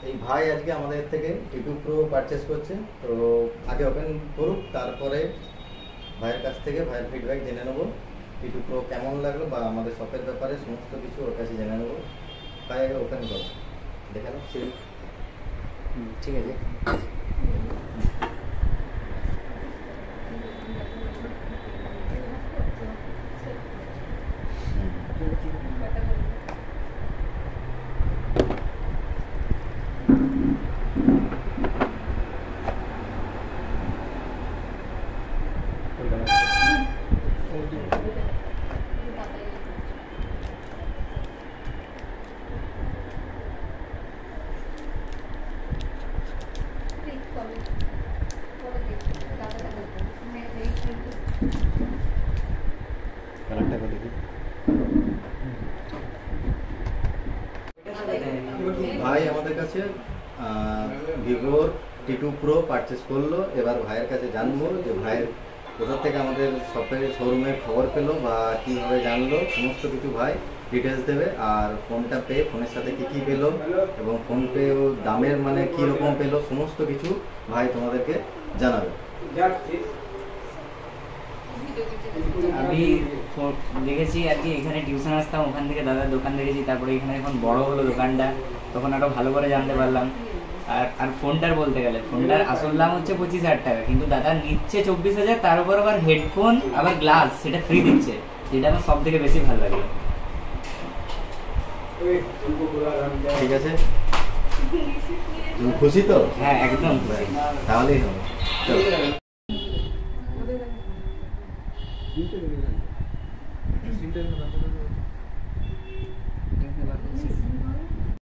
এই ভাই আজকে আমাদের থেকে টিটু প্রো পারচেস করছে, তো আগে ওপেন করুক, তারপরে ভাইয়ের কাছ থেকে ভাইয়ের ফিডব্যাক জেনে নেবো টিটু প্রো কেমন লাগলো বা আমাদের শপের ব্যাপারে সমস্ত কিছু ওর কাছে জেনে নেবো। ভাই আগে ওপেন করো, দেখে নাও। ঠিক আছে। ভাই আমাদের কাছে ভিভোর টিটু প্রো পারচেস করলো। এবার ভাইয়ের কাছে জানবো যে ভাইয়ের কোথা থেকে আমাদের শপের শোরুমের খবর পেলো বা কীভাবে জানলো, সমস্ত কিছু ভাই ডিটেলস দেবে। আর ফোনটা পেয়ে ফোনের সাথে কী কী পেলো এবং ফোন পে দামের মানে কীরকম পেলো, সমস্ত কিছু ভাই তোমাদেরকে জানাবে। আমি দেখেছি আর কি, এখানে টিউশন আসতাম, ওখান থেকে দাদার দোকান দেখেছি, তারপরে এখানে এখন বড় হলো দোকানটা, তখন আরো ভালো করে জানতে পারলাম। আর ফোনটার বলতে গেলে ফোনটার আসল দাম হচ্ছে 25,000 টাকা, কিন্তু দাদা নিচ্ছে 24,000, তার উপর আবার হেডফোন আবার গ্লাস সেটা ফ্রি দিচ্ছে, যেটা আমার সব থেকে বেশি ভালো লাগলো। ঠিক আছে, তুমি খুশি তো? হ্যাঁ একদম, তাহলেই হবে। চলো।